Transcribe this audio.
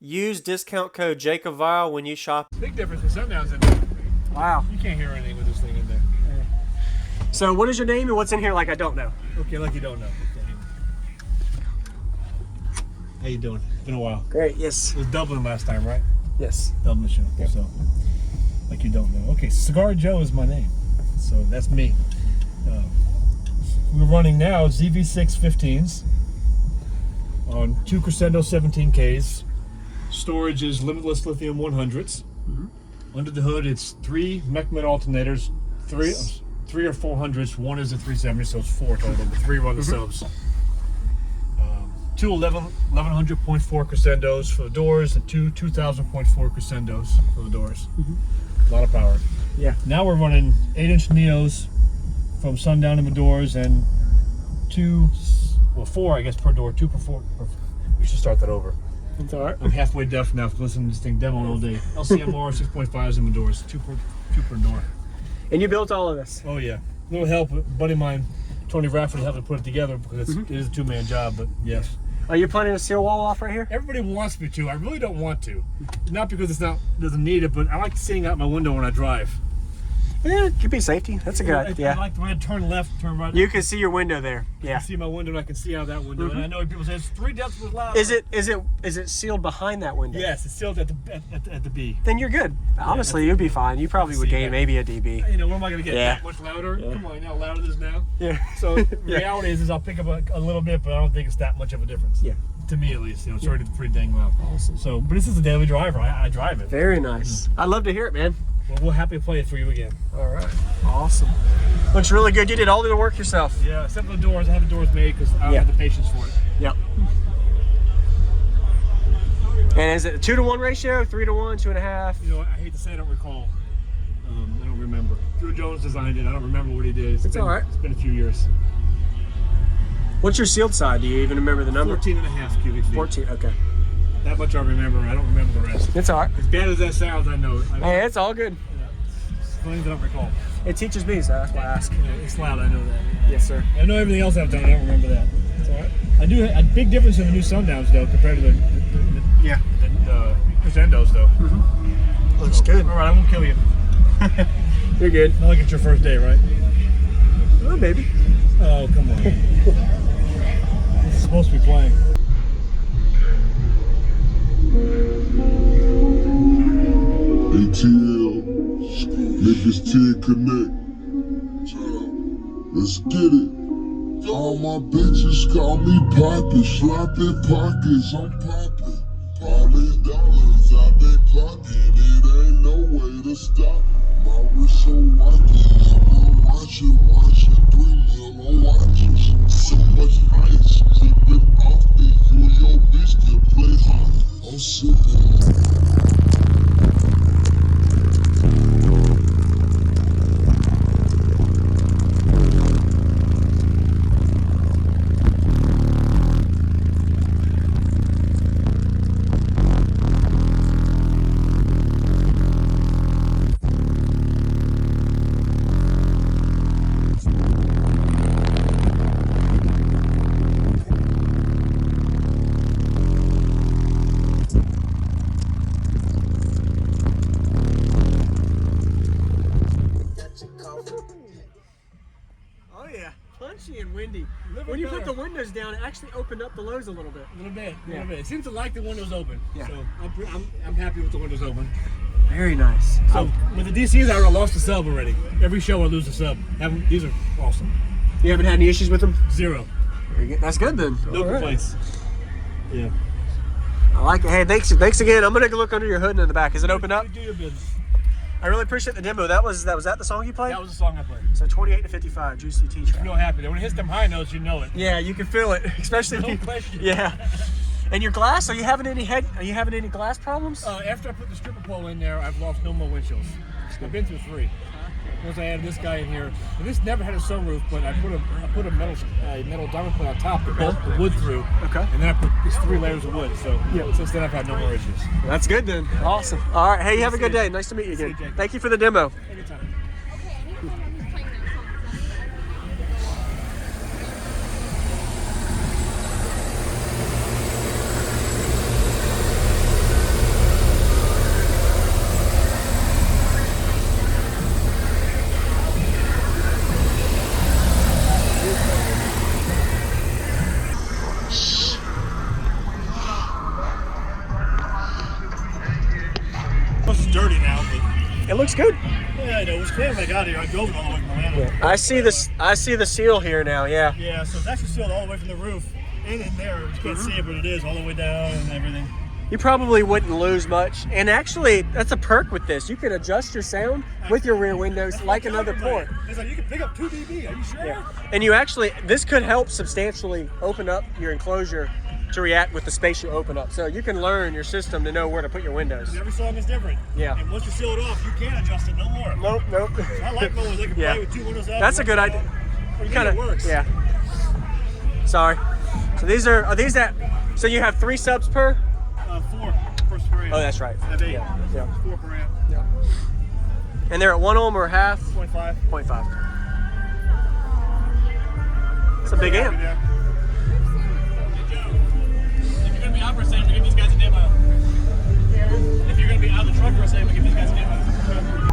Use discount code JACOBVILE when you shop. Big difference with sundowns in there. Wow. You can't hear anything with this thing in there. So what is your name and what's in here like I don't know? Okay, like you don't know. How you doing? It's been a while. Great, yes. It was Dublin last time, right? Yes. Dublin show. Yep. So, like you don't know. Okay, Cigar Joe is my name. So that's me. We're running now ZV6 15s on 2 Crescendo 17Ks. Storage is limitless lithium 100s. Under the hood, it's 3 Mechman alternators, 3 or 400s. One is a 370, so it's 4 total, but 3 run the subs. 2 1100.4 crescendos for the doors and 2 2000.4 crescendos for the doors. A lot of power. Yeah. Now we're running 8-inch Neos from sundown in the doors and 4 I guess per door, 2 per 4. We should start that over. That's all right. I'm halfway deaf now from listening to this thing demoing all day. LCMR 6.5s in the doors, 2 per door. And you built all of this? Oh yeah. A little help. A buddy of mine, Tony Rafferty, helped me put it together because it is a 2-man job, but yes. Are you planning to seal wall off right here? Everybody wants me to. I really don't want to. Not because doesn't need it, but I like seeing out my window when I drive. Yeah, it could be safety. That's a good idea. I like when I turn left, turn right. You can see your window there. I Yeah. can see my window and I can see out that window. And I know people say it's 3 decibels loud. Is it sealed behind that window? Yes, it's sealed at the B. Then you're good. Honestly, you'd be fine. You probably would See gain that. maybe a dB. You know, what am I going to get? Yeah. That much louder? Come on, you know how loud it is now? Yeah. So the reality is I'll pick up a little bit, but I don't think it's that much of a difference. Yeah. To me at least. You know, it's already pretty dang loud. Awesome. So, but this is a daily driver. I drive it. Very nice. I'd love to hear it, man. Well, we'll happily play it for you again. All right. Awesome. Looks really good. You did all the work yourself. Yeah, except for the doors. I have the doors made because I don't have the patience for it. Yep. And is it a 2-to-1 ratio, 3-to-1, 2.5? You know, I hate to say I don't recall. I don't remember. Drew Jones designed it. I don't remember what he did. It's all right. It's been a few years. What's your sealed side? Do you even remember the number? 14.5 cubic feet. 14. Okay. That much I remember. I don't remember the rest. It's all right. As bad as that sounds, I know it. Hey, it's all good. It's things I don't recall. It teaches me, so that's why I ask. You know, it's loud. I know that. Yes, sir. I know everything else I've done. I don't remember that. It's all right. I do a big difference in the new Sundowns though compared to the Crescendos though. Looks good. All right, I won't kill you. You're good. Not like it's your first day, right? Oh, baby. Oh, come on. This is supposed to be playing. ATL, niggas 10 connect. Let's get it. All my bitches call me Poppy, sloppy pockets, I'm popping. All these dollars I've been clocking, it ain't no way to stop. My wrist so wacky, I'm watching 3 mil on watches. So much ice, flipping off me, you and your bitch can play hockey. I'm sipping. Oh yeah, punchy and windy. When you put the windows down, it actually opened up the lows a little bit. A little bit. Yeah. It seems to like the windows open. Yeah. So I'm happy with the windows open. Very nice. So with the DCs, I lost the sub already. Every show I lose a sub. These are awesome. You haven't had any issues with them? 0. Very good. That's good then. No complaints. Yeah. I like it. Hey, thanks again. I'm gonna look under your hood and in the back. Is it open up? You do your business. I really appreciate the demo. Was that the song you played? That was the song I played. So 28 to 55, Juicy T track. Real happy. When it hits them high notes, you know it. Yeah, you can feel it, especially. No question. Yeah. And your glass? Are you having any glass problems? After I put the stripper pole in there, I've lost no more windshields. I've been through 3. Once I added this guy in here, and this never had a sunroof, but I put a metal diamond plate on top to bolt the wood through. Okay. And then I put these 3 layers of wood. So since then I've had no more issues. That's good then. Awesome. All right. Hey, you have a good day. Nice to meet you again. Thank you for the demo. Anytime. looks good. Yeah, I know. It was clear when I got here. I drove it all the way from Atlanta. I see this. I see the seal here now. Yeah. Yeah, so it's actually sealed all the way from the roof and in there. You can't see it, but it is all the way down and everything. You probably wouldn't lose much. And actually, that's a perk with this. You can adjust your sound with your rear windows like another port. It's like you can pick up 2 dB. Are you sure? Yeah. And you actually, this could help substantially open up your enclosure to react with the space you open up. So you can learn your system to know where to put your windows. Every song is different. Yeah. And once you seal it off, you can't adjust it no more. Nope, nope. So I like mowers that can Yeah. play with 2 windows out. That's a good idea. Kind of works. Yeah. Sorry. So are these that, so you have 3 subs per? 4 per spray. Oh, that's right. I have 8. Yeah. Yeah. 4 per amp. Yeah. And they're at 1 ohm or half? 0.5. 0.5. It's a big amp. If you're going to be out for a second, we give these guys a demo. If you're going to be out of the truck for a second, we give these guys a demo.